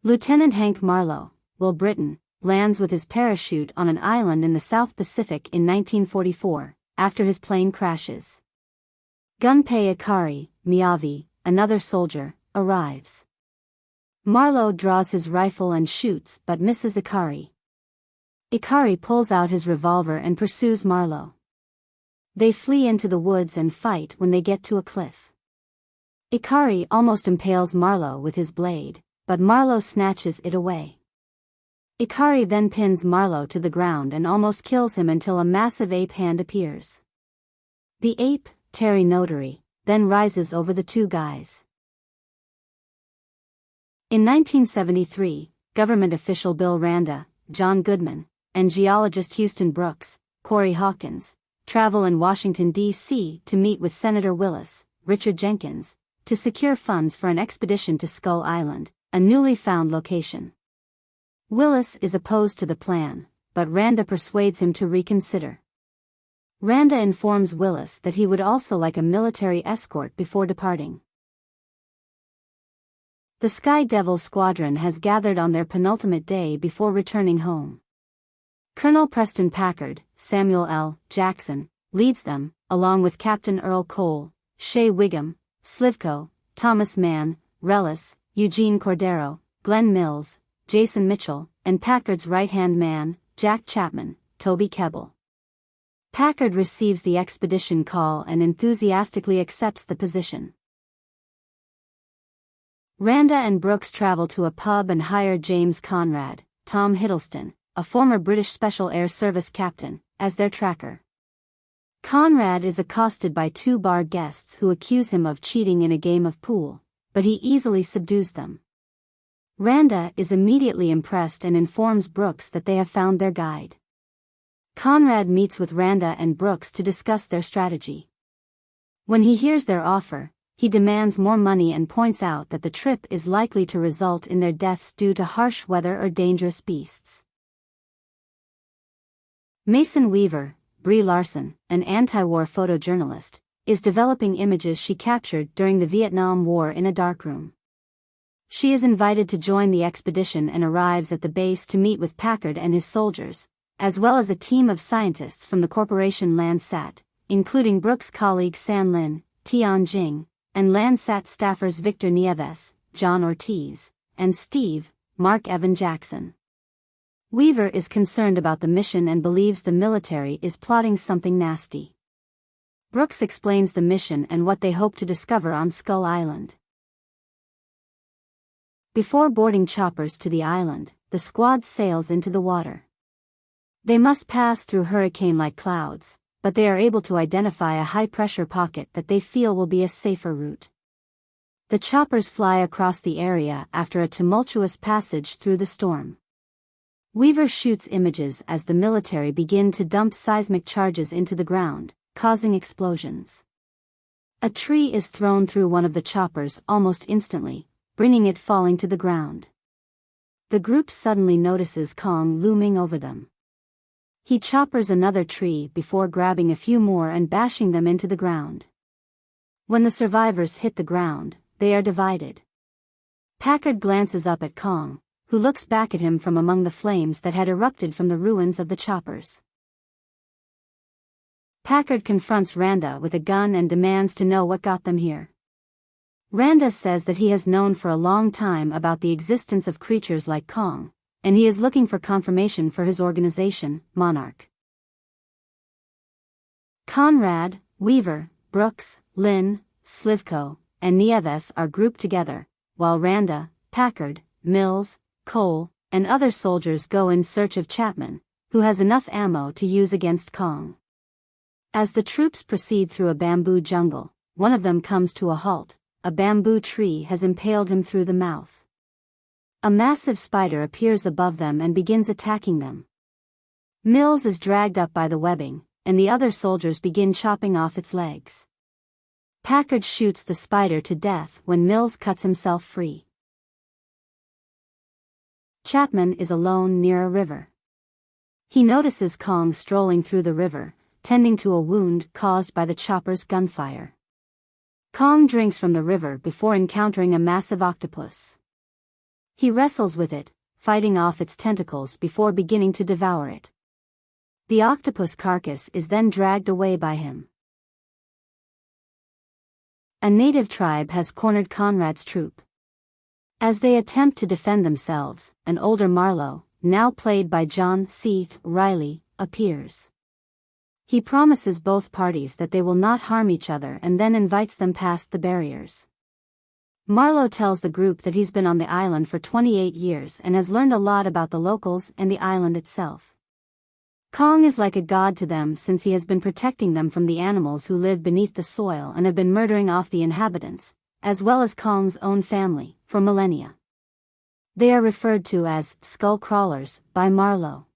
Lieutenant Hank Marlowe, Will Britain, lands with his parachute on an island in the South Pacific in 1944, after his plane crashes. Gunpei Ikari, Miyavi, another soldier, arrives. Marlowe draws his rifle and shoots but misses Ikari. Ikari pulls out his revolver and pursues Marlowe. They flee into the woods and fight when they get to a cliff. Ikari almost impales Marlowe with his blade, but Marlowe snatches it away. Ikari then pins Marlowe to the ground and almost kills him until a massive ape hand appears. The ape, Terry Notary, then rises over the two guys. In 1973, government official Bill Randa, John Goodman, and geologist Houston Brooks, Corey Hawkins, travel in Washington, D.C. to meet with Senator Willis, Richard Jenkins, to secure funds for an expedition to Skull Island, a newly found location. Willis is opposed to the plan, but Randa persuades him to reconsider. Randa informs Willis that he would also like a military escort before departing. The Sky Devil Squadron has gathered on their penultimate day before returning home. Colonel Preston Packard, Samuel L. Jackson, leads them, along with Captain Earl Cole, Shea Wiggum, Slivko, Thomas Mann, Relis, Eugene Cordero, Glenn Mills, Jason Mitchell, and Packard's right-hand man, Jack Chapman, Toby Kebbell. Packard receives the expedition call and enthusiastically accepts the position. Randa and Brooks travel to a pub and hire James Conrad, Tom Hiddleston, a former British Special Air Service captain, as their tracker. Conrad is accosted by two bar guests who accuse him of cheating in a game of pool, but he easily subdues them. Randa is immediately impressed and informs Brooks that they have found their guide. Conrad meets with Randa and Brooks to discuss their strategy. When he hears their offer, he demands more money and points out that the trip is likely to result in their deaths due to harsh weather or dangerous beasts. Mason Weaver, Brie Larson, an anti-war photojournalist, is developing images she captured during the Vietnam War in a darkroom. She is invited to join the expedition and arrives at the base to meet with Packard and his soldiers, as well as a team of scientists from the corporation Landsat, including Brooks' colleague San Lin, Tian Jing, and Landsat staffers Victor Nieves, John Ortiz, and Steve, Mark Evan Jackson. Weaver is concerned about the mission and believes the military is plotting something nasty. Brooks explains the mission and what they hope to discover on Skull Island. Before boarding choppers to the island, the squad sails into the water. They must pass through hurricane-like clouds, but they are able to identify a high-pressure pocket that they feel will be a safer route. The choppers fly across the area after a tumultuous passage through the storm. Weaver shoots images as the military begin to dump seismic charges into the ground, causing explosions. A tree is thrown through one of the choppers almost instantly, bringing it falling to the ground. The group suddenly notices Kong looming over them. He choppers another tree before grabbing a few more and bashing them into the ground. When the survivors hit the ground, they are divided. Packard glances up at Kong, who looks back at him from among the flames that had erupted from the ruins of the choppers. Packard confronts Randa with a gun and demands to know what got them here. Randa says that he has known for a long time about the existence of creatures like Kong, and he is looking for confirmation for his organization, Monarch. Conrad, Weaver, Brooks, Lin, Slivko, and Nieves are grouped together, while Randa, Packard, Mills, Cole, and other soldiers go in search of Chapman, who has enough ammo to use against Kong. As the troops proceed through a bamboo jungle, one of them comes to a halt. A bamboo tree has impaled him through the mouth. A massive spider appears above them and begins attacking them. Mills is dragged up by the webbing, and the other soldiers begin chopping off its legs. Packard shoots the spider to death when Mills cuts himself free. Chapman is alone near a river. He notices Kong strolling through the river, tending to a wound caused by the chopper's gunfire. Kong drinks from the river before encountering a massive octopus. He wrestles with it, fighting off its tentacles before beginning to devour it. The octopus carcass is then dragged away by him. A native tribe has cornered Conrad's troop. As they attempt to defend themselves, an older Marlowe, now played by John C. Reilly, appears. He promises both parties that they will not harm each other and then invites them past the barriers. Marlowe tells the group that he's been on the island for 28 years and has learned a lot about the locals and the island itself. Kong is like a god to them since he has been protecting them from the animals who live beneath the soil and have been murdering off the inhabitants, as well as Kong's own family, for millennia. They are referred to as skull crawlers by Marlowe.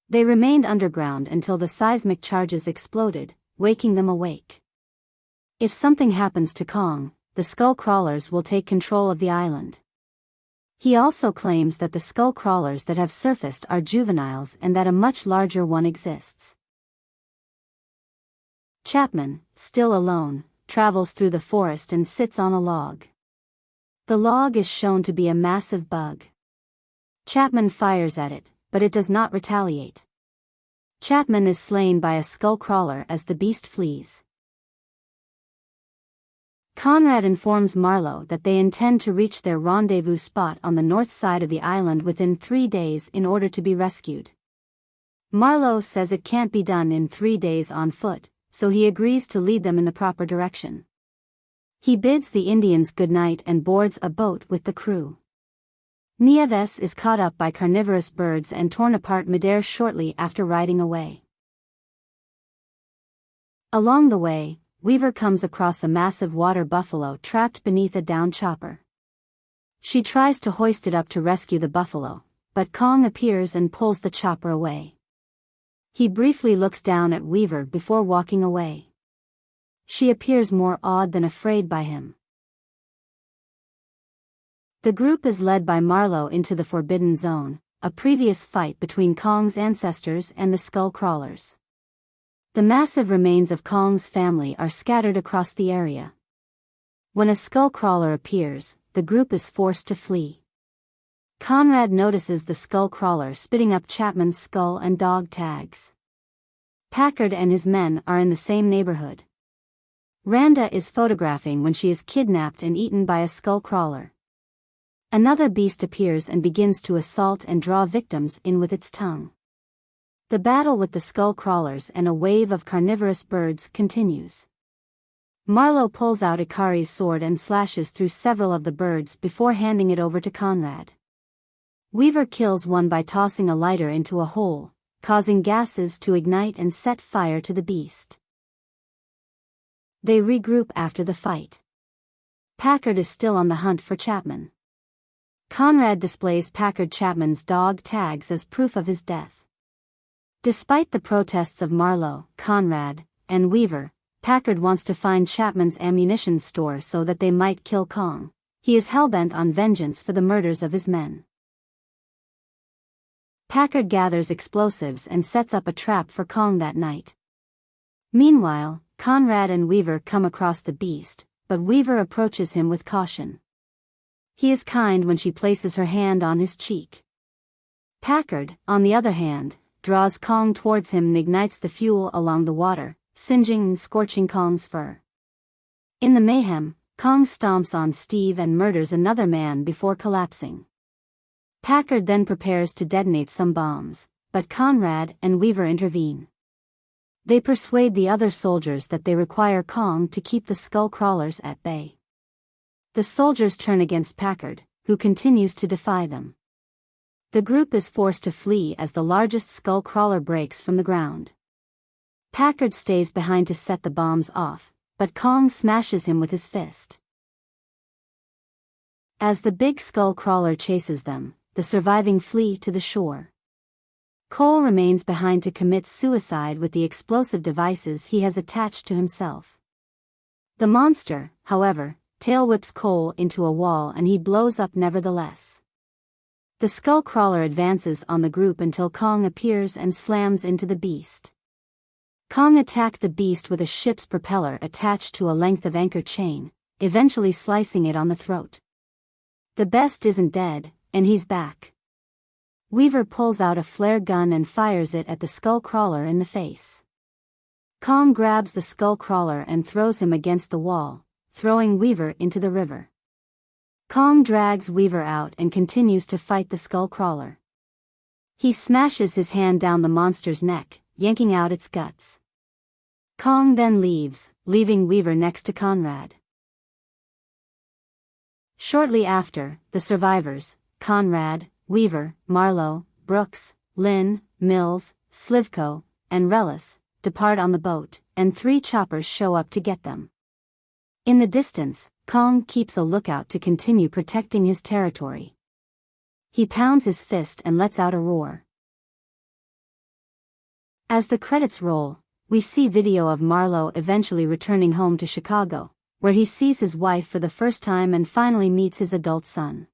They remained underground until the seismic charges exploded, waking them awake. If something happens to Kong, the skull crawlers will take control of the island. He also claims that the skull crawlers that have surfaced are juveniles and that a much larger one exists. Chapman, still alone, travels through the forest and sits on a log. The log is shown to be a massive bug. Chapman fires at it, but it does not retaliate. Chapman is slain by a skull crawler as the beast flees. Conrad informs Marlowe that they intend to reach their rendezvous spot on the north side of the island within 3 days in order to be rescued. Marlowe says it can't be done in 3 days on foot, so he agrees to lead them in the proper direction. He bids the Indians goodnight and boards a boat with the crew. Nieves is caught up by carnivorous birds and torn apart midair shortly after riding away. Along the way, Weaver comes across a massive water buffalo trapped beneath a down chopper. She tries to hoist it up to rescue the buffalo, but Kong appears and pulls the chopper away. He briefly looks down at Weaver before walking away. She appears more awed than afraid by him. The group is led by Marlowe into the Forbidden Zone, a previous fight between Kong's ancestors and the skull crawlers. The massive remains of Kong's family are scattered across the area. When a skull crawler appears, the group is forced to flee. Conrad notices the skull crawler spitting up Chapman's skull and dog tags. Packard and his men are in the same neighborhood. Randa is photographing when she is kidnapped and eaten by a skull crawler. Another beast appears and begins to assault and draw victims in with its tongue. The battle with the skull crawlers and a wave of carnivorous birds continues. Marlowe pulls out Ikari's sword and slashes through several of the birds before handing it over to Conrad. Weaver kills one by tossing a lighter into a hole, causing gases to ignite and set fire to the beast. They regroup after the fight. Packard is still on the hunt for Chapman. Conrad displays Packard Chapman's dog tags as proof of his death. Despite the protests of Marlowe, Conrad, and Weaver, Packard wants to find Chapman's ammunition store so that they might kill Kong. He is hellbent on vengeance for the murders of his men. Packard gathers explosives and sets up a trap for Kong that night. Meanwhile, Conrad and Weaver come across the beast, but Weaver approaches him with caution. He is kind when she places her hand on his cheek. Packard, on the other hand, draws Kong towards him and ignites the fuel along the water, singeing and scorching Kong's fur. In the mayhem, Kong stomps on Steve and murders another man before collapsing. Packard then prepares to detonate some bombs, but Conrad and Weaver intervene. They persuade the other soldiers that they require Kong to keep the skull crawlers at bay. The soldiers turn against Packard, who continues to defy them. The group is forced to flee as the largest skull crawler breaks from the ground. Packard stays behind to set the bombs off, but Kong smashes him with his fist. As the big skull crawler chases them, the surviving flee to the shore. Cole remains behind to commit suicide with the explosive devices he has attached to himself. The monster, however, tail whips Cole into a wall and he blows up nevertheless. The skull crawler advances on the group until Kong appears and slams into the beast. Kong attacked the beast with a ship's propeller attached to a length of anchor chain, eventually slicing it on the throat. The beast isn't dead, and he's back. Weaver pulls out a flare gun and fires it at the skull crawler in the face. Kong grabs the skull crawler and throws him against the wall, throwing Weaver into the river. Kong drags Weaver out and continues to fight the skull crawler. He smashes his hand down the monster's neck, yanking out its guts. Kong then leaves, leaving Weaver next to Conrad. Shortly after, the survivors, Conrad, Weaver, Marlowe, Brooks, Lin, Mills, Slivko, and Relis, depart on the boat, and 3 choppers show up to get them. In the distance, Kong keeps a lookout to continue protecting his territory. He pounds his fist and lets out a roar. As the credits roll, we see video of Marlowe eventually returning home to Chicago, where he sees his wife for the first time and finally meets his adult son.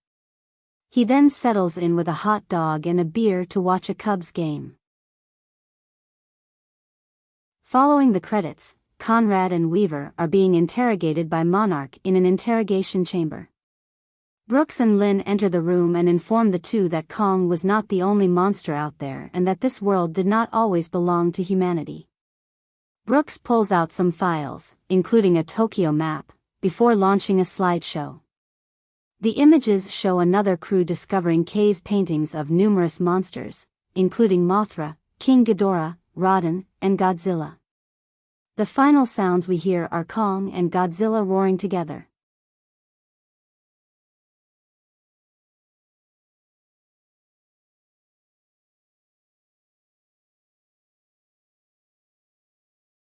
He then settles in with a hot dog and a beer to watch a Cubs game. Following the credits, Conrad and Weaver are being interrogated by Monarch in an interrogation chamber. Brooks and Lin enter the room and inform the two that Kong was not the only monster out there and that this world did not always belong to humanity. Brooks pulls out some files, including a Tokyo map, before launching a slideshow. The images show another crew discovering cave paintings of numerous monsters, including Mothra, King Ghidorah, Rodan, and Godzilla. The final sounds we hear are Kong and Godzilla roaring together.